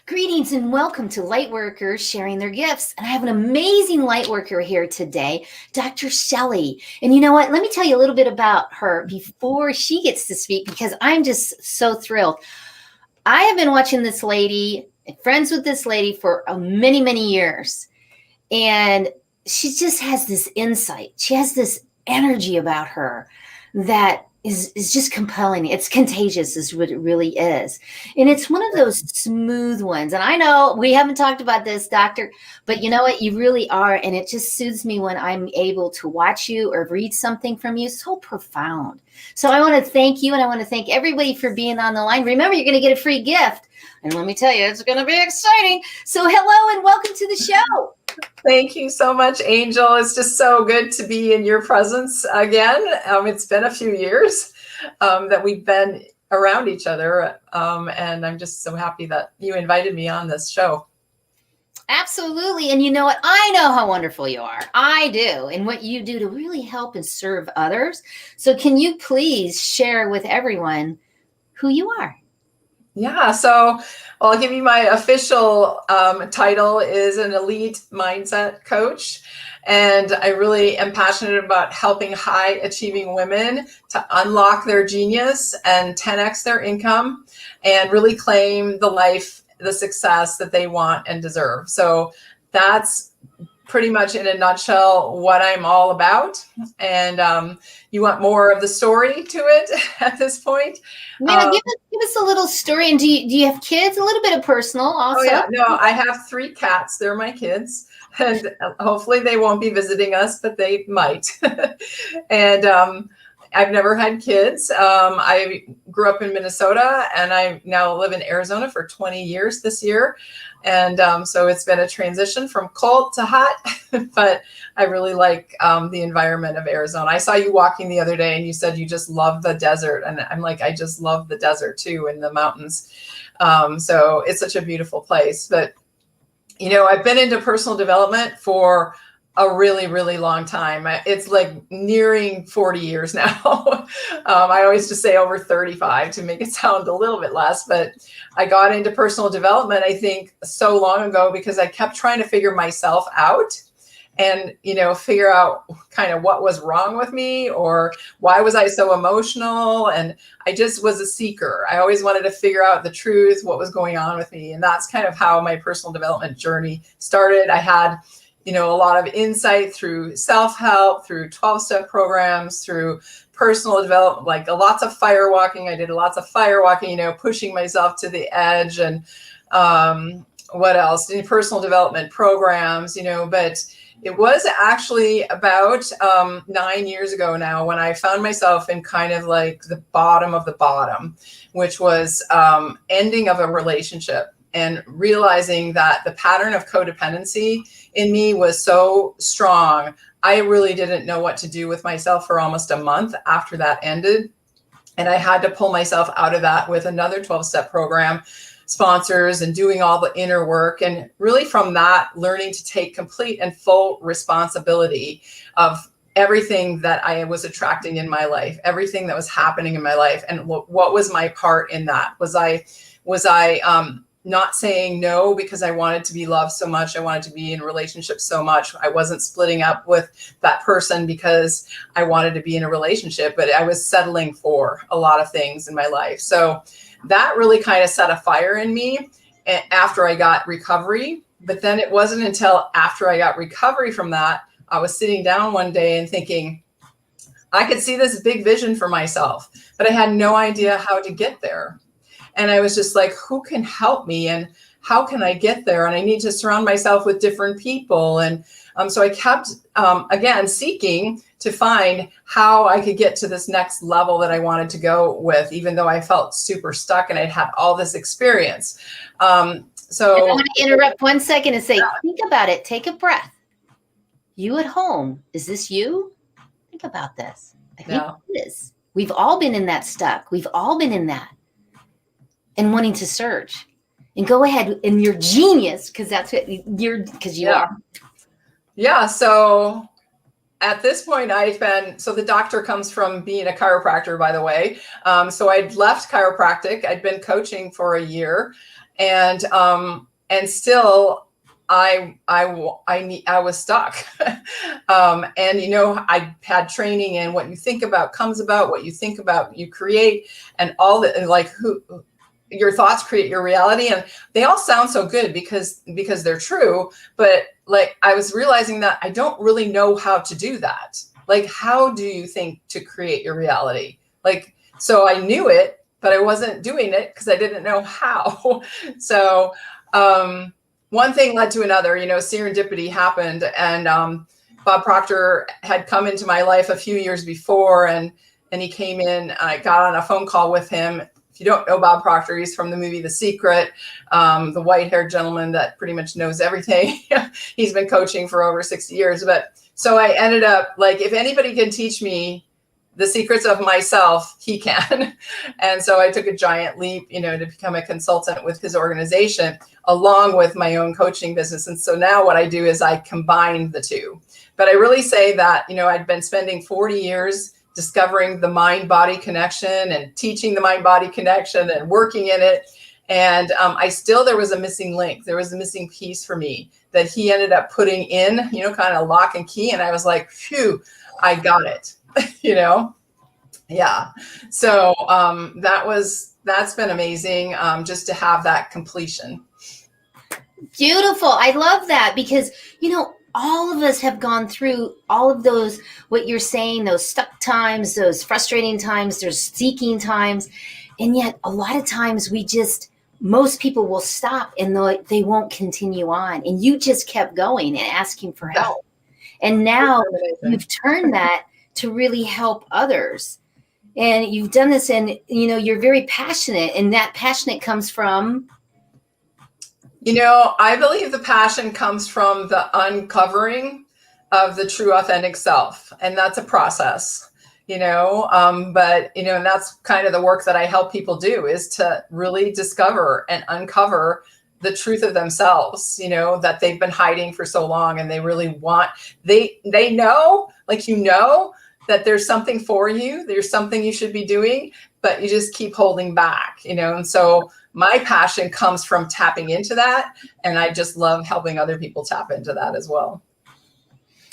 Greetings and welcome to Lightworkers sharing their gifts. And I have an amazing Lightworker here today, Dr. Shelley. And you know what? Let me tell you a little bit about her before she gets to speak because I'm just so thrilled. I have been watching this lady, friends with this lady for many, many years. And she just has this insight. She has this energy about her that is just compelling. It's contagious is what it really is. And it's one of those smooth ones. And I know we haven't talked about this, doctor, but you know what? You really are. And it just soothes me when I'm able to watch you or read something from you. So profound. So I want to thank you. And I want to thank everybody for being on the line. Remember, you're going to get a free gift. And let me tell you, it's going to be exciting. So hello and welcome to the show. Thank you so much, Angel. It's just so good to be in your presence again. It's been a few years that we've been around each other, and I'm just so happy that you invited me on this show. Absolutely. And you know what? I know how wonderful you are. I do. And what you do to really help and serve others. So can you please share with everyone who you are? Yeah, so I'll give you my official title is an elite mindset coach. And I really am passionate about helping high achieving women to unlock their genius and 10x their income and really claim the life, the success that they want and deserve. So that's pretty much in a nutshell what I'm all about. And you want more of the story to it at this point? Yeah, give us a little story. And do you have kids? A little bit of personal also. Oh yeah, no, I have 3 cats. They're my kids. And hopefully they won't be visiting us, but they might. And I've never had kids. I grew up in Minnesota and I now live in Arizona for 20 years this year. And so it's been a transition from cold to hot, but I really like the environment of Arizona. I saw you walking the other day and you said you just love the desert. And I'm like, I just love the desert too, and the mountains. So it's such a beautiful place. But, you know, I've been into personal development for a really, really long time. It's like nearing 40 years now. I always just say over 35 to make it sound a little bit less, but I got into personal development, I think, so long ago because I kept trying to figure myself out and, you know, figure out kind of what was wrong with me or why was I so emotional. And I just was a seeker. I always wanted to figure out the truth, what was going on with me. And that's kind of how my personal development journey started. I had, you know, a lot of insight through self-help, through 12-step programs, through personal development, like lots of firewalking. I did lots of firewalking, you know, pushing myself to the edge and what else? In personal development programs, you know, but it was actually about 9 years ago now when I found myself in kind of like the bottom of the bottom, which was ending of a relationship and realizing that the pattern of codependency in me was so strong. I really didn't know what to do with myself for almost a month after that ended. And I had to pull myself out of that with another 12-step program, sponsors, and doing all the inner work. And really from that, learning to take complete and full responsibility of everything that I was attracting in my life, everything that was happening in my life. And what was my part in that? Was I not saying no because I wanted to be loved so much. I wanted to be in relationships so much. I wasn't splitting up with that person because I wanted to be in a relationship, but I was settling for a lot of things in my life. So that really kind of set a fire in me after I got recovery. But then it wasn't until after I got recovery from that, I was sitting down one day and thinking, I could see this big vision for myself, but I had no idea how to get there. And I was just like, who can help me and how can I get there? And I need to surround myself with different people. And so I kept, again, seeking to find how I could get to this next level that I wanted to go with, even though I felt super stuck and I'd had all this experience. So and I want to interrupt 1 second and say, think about it. Take a breath. You at home, is this you? Think about this. I think it is. We've all been in that stuck. We've all been in that. And wanting to search and go ahead and you're genius because that's what you're, because you are. Yeah. So at this point, so the doctor comes from being a chiropractor, by the way. So I'd left chiropractic. I'd been coaching for a year, and still I was stuck. And, you know, I had training in what you think about comes about, what you think about, you create, and all that, and like your thoughts create your reality. And they all sound so good because they're true. But like, I was realizing that I don't really know how to do that. Like, how do you think to create your reality? Like, so I knew it, but I wasn't doing it because I didn't know how. So, one thing led to another, you know, serendipity happened, and Bob Proctor had come into my life a few years before, and he came in. I got on a phone call with him. If you don't know Bob Proctor, he's from the movie The Secret, the white-haired gentleman that pretty much knows everything. He's been coaching for over 60 years. But so I ended up like, if anybody can teach me the secrets of myself, he can. And so I took a giant leap, you know, to become a consultant with his organization, along with my own coaching business. And so now what I do is I combine the two. But I really say that, you know, I'd been spending 40 years discovering the mind-body connection and teaching the mind-body connection and working in it. And there was a missing link. There was a missing piece for me that he ended up putting in, you know, kind of lock and key. And I was like, phew, I got it. You know? Yeah. So that's been amazing, just to have that completion. Beautiful. I love that because, you know, all of us have gone through all of those, what you're saying, those stuck times, those frustrating times, those seeking times. And yet a lot of times most people will stop and they won't continue on. And you just kept going and asking for help. And now you've turned that to really help others. And you've done this, and, you know, you're very passionate, and that passionate comes from? You know, I believe the passion comes from the uncovering of the true authentic self. And that's a process, you know, but, you know, and that's kind of the work that I help people do, is to really discover and uncover the truth of themselves, you know, that they've been hiding for so long, and they really they know, like, you know, that there's something for you, there's something you should be doing, but you just keep holding back, you know? And so my passion comes from tapping into that. And I just love helping other people tap into that as well.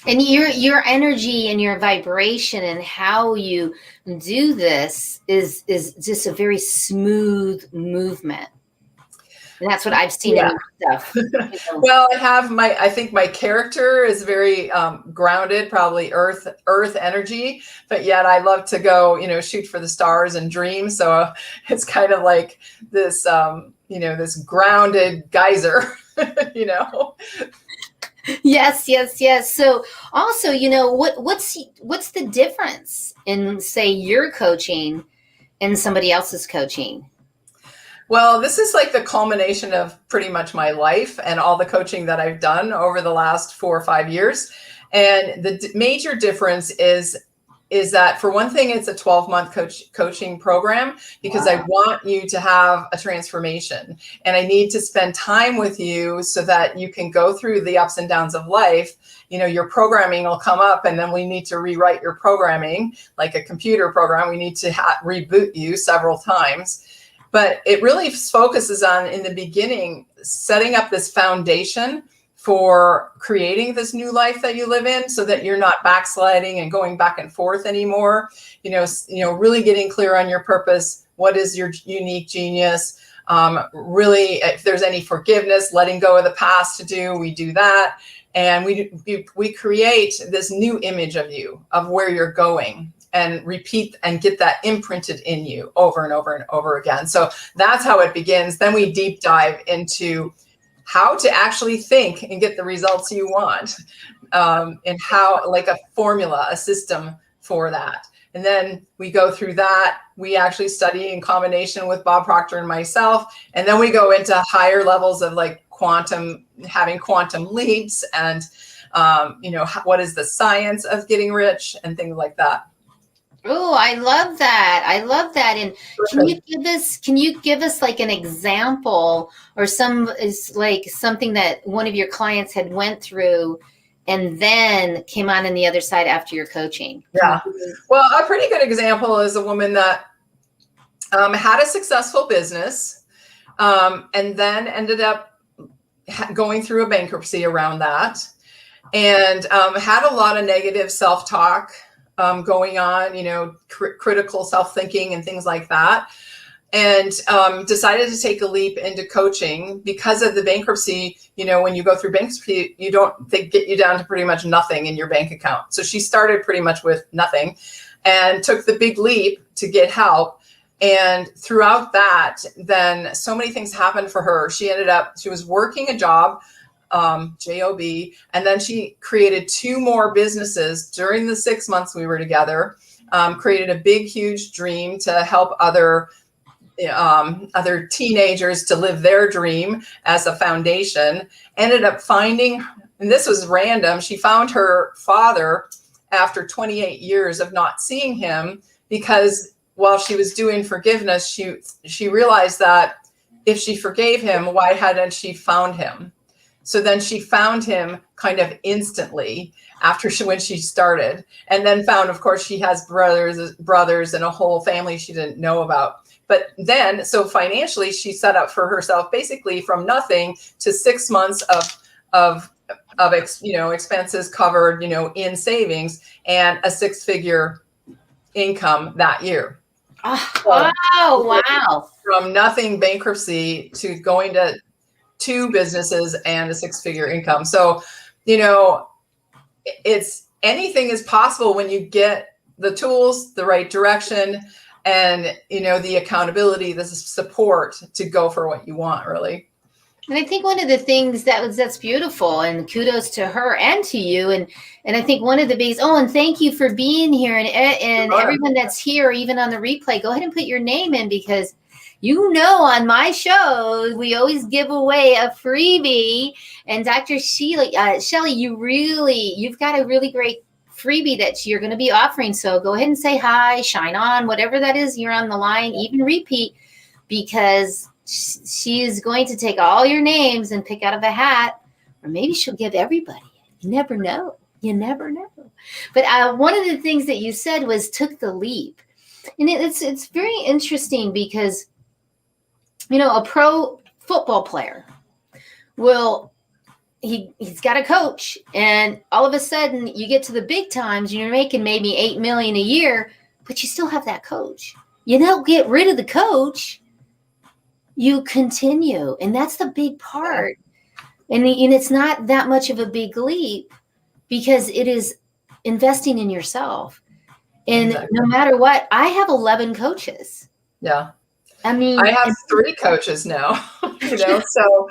And your energy and your vibration and how you do this is just a very smooth movement. And that's what I've seen in your stuff. Well, I think my character is very grounded, probably earth energy, but yet I love to go, you know, shoot for the stars and dream. So it's kind of like this, you know, this grounded geyser, you know? Yes. So also, you know, what's the difference in, say, your coaching and somebody else's coaching? Well, this is like the culmination of pretty much my life and all the coaching that I've done over the last 4 or 5 years. And the major difference is that, for one thing, it's a 12-month coaching program, because I want you to have a transformation, and I need to spend time with you so that you can go through the ups and downs of life. You know, your programming will come up, and then we need to rewrite your programming like a computer program. We need to reboot you several times. But it really focuses on, in the beginning, setting up this foundation for creating this new life that you live in, so that you're not backsliding and going back and forth anymore. You know, really getting clear on your purpose. What is your unique genius? Really, if there's any forgiveness, letting go of the past to do, we do that. And we create this new image of you, of where you're going, and repeat and get that imprinted in you over and over and over again. So that's how it begins. Then we deep dive into how to actually think and get the results you want, and how, like, a formula, a system for that. And then we go through that. We actually study in combination with Bob Proctor and myself. And then we go into higher levels of, like, having quantum leaps, and, you know, what is the science of getting rich and things like that. Oh, I love that. And can you give us like an example, or something that one of your clients had went through, and then came on the other side after your coaching? Yeah. Well, a pretty good example is a woman that had a successful business and then ended up going through a bankruptcy around that, and had a lot of negative self-talk going on, you know, critical self-thinking and things like that. And decided to take a leap into coaching because of the bankruptcy. You know, when you go through bankruptcy, they get you down to pretty much nothing in your bank account. So she started pretty much with nothing and took the big leap to get help. And throughout that, then so many things happened for her. She was working a job, job, and then she created 2 more businesses during the 6 months we were together, created a big, huge dream to help other teenagers to live their dream as a foundation. Ended up finding, and this was random, she found her father after 28 years of not seeing him, because while she was doing forgiveness, she realized that if she forgave him, why hadn't she found him? So then she found him kind of instantly when she started, and then found, of course, she has brothers and a whole family she didn't know about. But then, so financially, she set up for herself basically from nothing to 6 months of expenses covered, in savings, and a 6-figure income that year. Oh, wow. From nothing bankruptcy to going to 2 businesses and a 6-figure income. So, anything is possible when you get the tools, the right direction, and, the accountability, the support to go for what you want, really. And I think one of the things that's beautiful, and kudos to her and to you. And I think one of the biggest, and thank you for being here, and Sure. Everyone that's here, or even on the replay, go ahead and put your name in, because on my show, we always give away a freebie. And Dr. Shelley, you've got a really great freebie that you're going to be offering. So go ahead and say hi, shine on, whatever that is, you're on the line, even repeat, because she is going to take all your names and pick out of a hat, or maybe she'll give everybody. You never know. But one of the things that you said was took the leap. And it's very interesting because, a pro football player he's got a coach, and all of a sudden you get to the big times, you're making maybe $8 million a year, but you still have that coach. You don't get rid of the coach. You continue. And that's the big part. And it's not that much of a big leap, because it is investing in yourself. And exactly. No matter what, I have 11 coaches. Yeah. I mean, I have 3 coaches now, so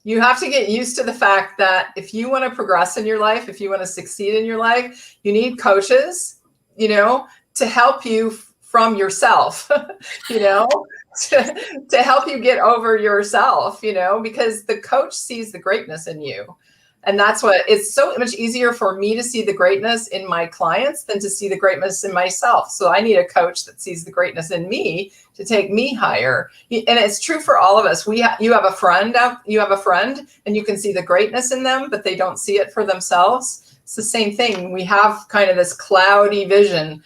you have to get used to the fact that if you want to progress in your life, if you want to succeed in your life, you need coaches, to help you from yourself, to help you get over yourself, because the coach sees the greatness in you. And that's what it's so much easier for me to see the greatness in my clients than to see the greatness in myself. So I need a coach that sees the greatness in me to take me higher. And it's true for all of us. You have a friend, and you can see the greatness in them, but they don't see it for themselves. It's the same thing. We have kind of this cloudy vision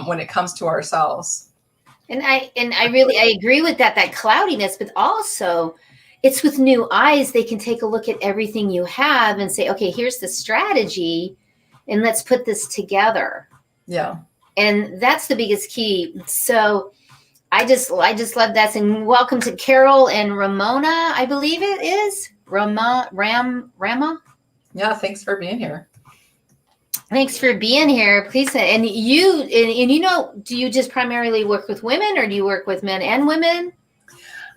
when it comes to ourselves. And I agree with that cloudiness, but also it's with new eyes. They can take a look at everything you have and say, okay, here's the strategy, and let's put this together. Yeah. And that's the biggest key. So I just love that. And welcome to Carol and Ramona, I believe it is. Rama? Yeah, thanks for being here. Thanks for being here. Please. And you do you just primarily work with women, or do you work with men and women?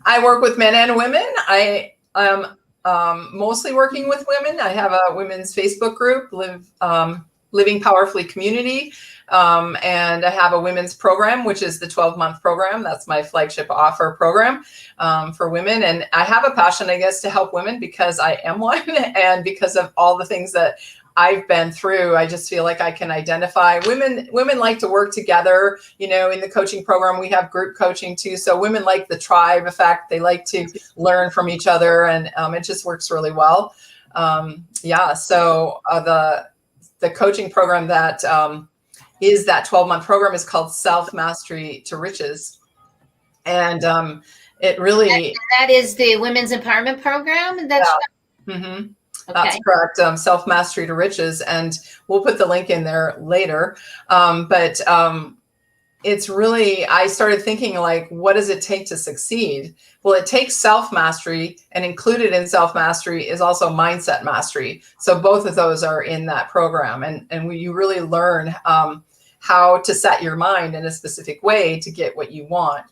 I work with men and women. I am mostly working with women. I have a women's Facebook group, Living Powerfully Community. And I have a women's program, which is the 12-month program. That's my flagship offer program for women. And I have a passion, I guess, to help women because I am one, and because of all the things that I've been through. I just feel like I can identify women like to work together. In the coaching program, we have group coaching too. So women like the tribe effect. They like to learn from each other, and it just works really well. The coaching program that is that 12-month program is called Self-Mastery to Riches. And it really... That is the Women's Empowerment Program? Mm-hmm. Okay. That's correct. Self-Mastery to Riches. And we'll put the link in there later. But it's really, I started thinking, like, what does it take to succeed? Well, it takes self-mastery, and included in self-mastery is also mindset mastery. So both of those are in that program. And you really learn how to set your mind in a specific way to get what you want.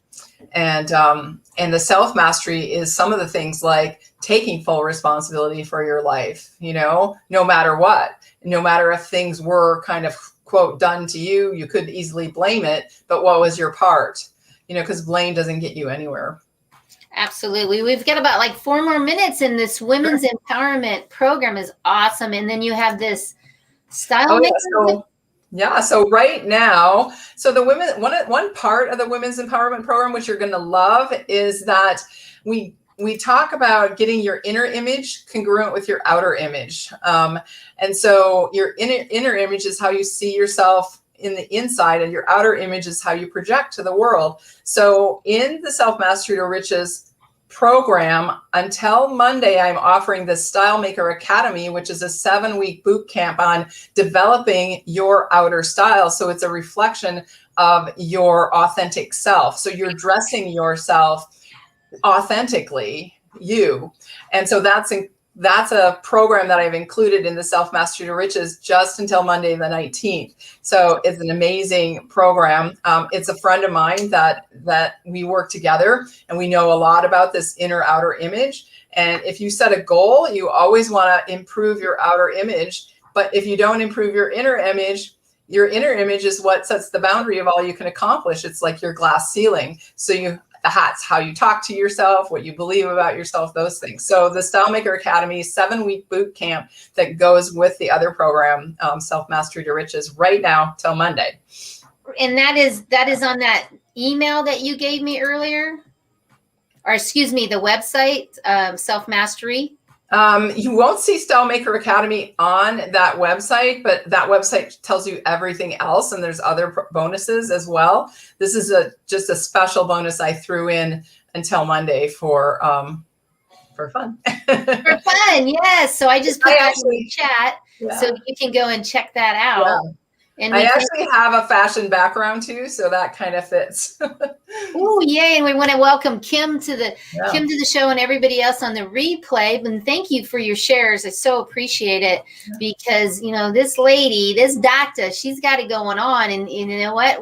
And the self-mastery is some of the things like taking full responsibility for your life, no matter what, no matter if things were kind of, quote, done to you, you could easily blame it, but what was your part? Because blame doesn't get you anywhere. Absolutely. We've got about like 4 more minutes, and this women's empowerment program is awesome. And then you have this style maker. So right now, so the women, one part of the women's empowerment program, which you're going to love, is that we talk about getting your inner image congruent with your outer image. And so your inner image is how you see yourself in the inside, and your outer image is how you project to the world. So in the Self-Mastery to Riches program, until Monday, I'm offering the Style Maker Academy, which is a 7-week boot camp on developing your outer style. So it's a reflection of your authentic self. So you're dressing yourself authentically, you. And so that's a program that I've included in the Self-Mastery to Riches just until Monday the 19th. So it's an amazing program. It's a friend of mine that we work together, and we know a lot about this inner outer image. And if you set a goal, you always want to improve your outer image. But if you don't improve your inner image is what sets the boundary of all you can accomplish. It's like your glass ceiling. So that's how you talk to yourself, what you believe about yourself, those things. So the Style Maker Academy, 7-week boot camp that goes with the other program, Self-Mastery to Riches, right now till Monday. And that is on that email that you gave me earlier, or excuse me, the website, Self-Mastery. You won't see Style Maker Academy on that website, but that website tells you everything else, and there's other bonuses as well. This is just a special bonus I threw in until Monday for fun. For fun, yes. So I just put that in the chat, so you can go and check that out. Yeah. And I actually have a fashion background too, so that kind of fits. Oh, yay. And we want to welcome Kim to the show, and everybody else on the replay. And thank you for your shares. I so appreciate it, because, this lady, this doctor, she's got it going on. And you know what?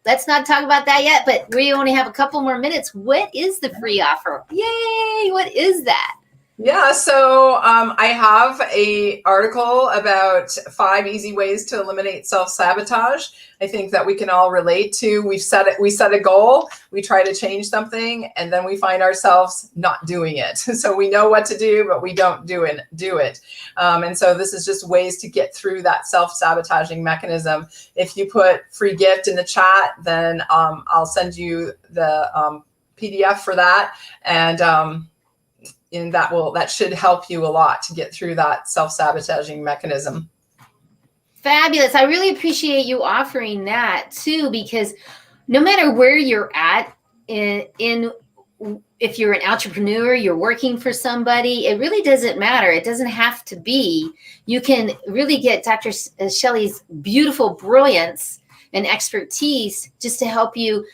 Let's not talk about that yet, but we only have a couple more minutes. What is the free offer? Yay. What is that? Yeah, so I have an article about 5 easy ways to eliminate self-sabotage. I think that we can all relate to. We set a goal, we try to change something, and then we find ourselves not doing it. So we know what to do, but we don't do it. And so this is just ways to get through that self-sabotaging mechanism. If you put free gift in the chat, then I'll send you the PDF for that. And that should help you a lot to get through that self-sabotaging mechanism. Fabulous. I really appreciate you offering that too, because no matter where you're at if you're an entrepreneur, you're working for somebody, it really doesn't matter. It doesn't have to be. You can really get Dr. Shelley's beautiful brilliance and expertise just to help you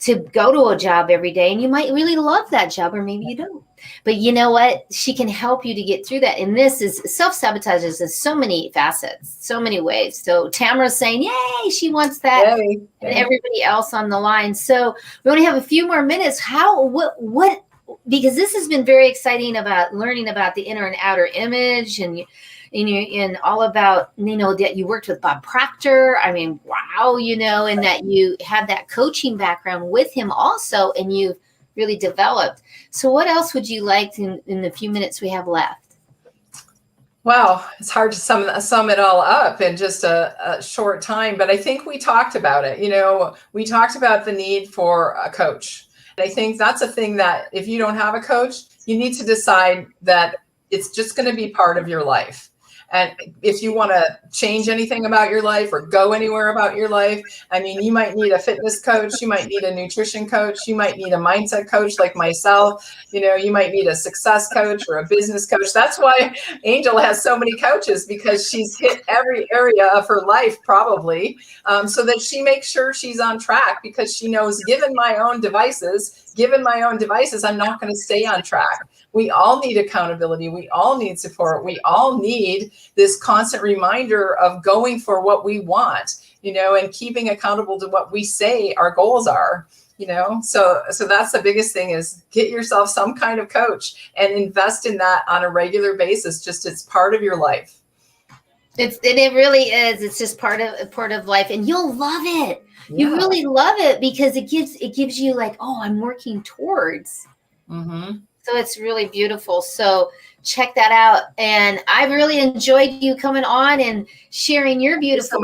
to go to a job every day. And you might really love that job, or maybe you don't. But you know what? She can help you to get through that. And this is self-sabotage is so many facets, so many ways. So Tamara's saying, yay, she wants that. Yay. And everybody else on the line. So we only have a few more minutes. What, because this has been very exciting about learning about the inner and outer image, and all about, that you worked with Bob Proctor. I mean, wow, and that you had that coaching background with him also, and you've really developed. So what else would you like in the few minutes we have left? Wow, it's hard to sum it all up in just a short time, but I think we talked about it. We talked about the need for a coach. And I think that's a thing that if you don't have a coach, you need to decide that it's just going to be part of your life. And if you want to change anything about your life or go anywhere about your life, I mean, you might need a fitness coach, you might need a nutrition coach, you might need a mindset coach like myself, you might need a success coach or a business coach. That's why Angel has so many coaches, because she's hit every area of her life probably, so that she makes sure she's on track, because she knows given my own devices, I'm not going to stay on track. We all need accountability. We all need support. We all need this constant reminder of going for what we want, and keeping accountable to what we say our goals are, so that's the biggest thing, is get yourself some kind of coach and invest in that on a regular basis. Just, it's part of your life. And it really is. It's just part of life, and you'll love it. Yeah. You really love it, because it gives you like, oh, I'm working towards. Mm-hmm. So it's really beautiful. So check that out. And I've really enjoyed you coming on and sharing your beautiful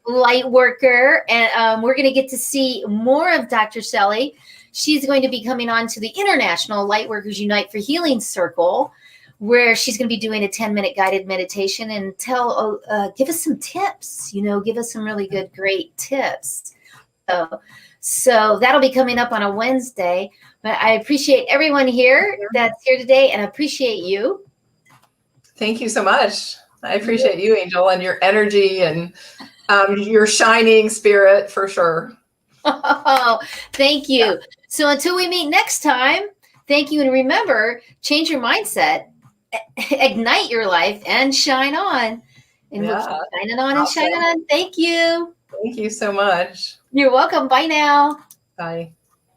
Lightworker. And we're going to get to see more of Dr. Shelley. She's going to be coming on to the International Lightworkers Unite for Healing Circle, where she's going to be doing a 10-minute guided meditation and give us some tips, give us some really good, great tips. So that'll be coming up on a Wednesday. But I appreciate everyone here that's here today, and I appreciate you. Thank you so much. I appreciate you, Angel, and your energy and your shining spirit, for sure. Oh, thank you. Yeah. So until we meet next time, thank you. And remember, change your mindset, ignite your life, and shine on. And we'll keep shining on and shining on. Thank you. Thank you so much. You're welcome. Bye now. Bye.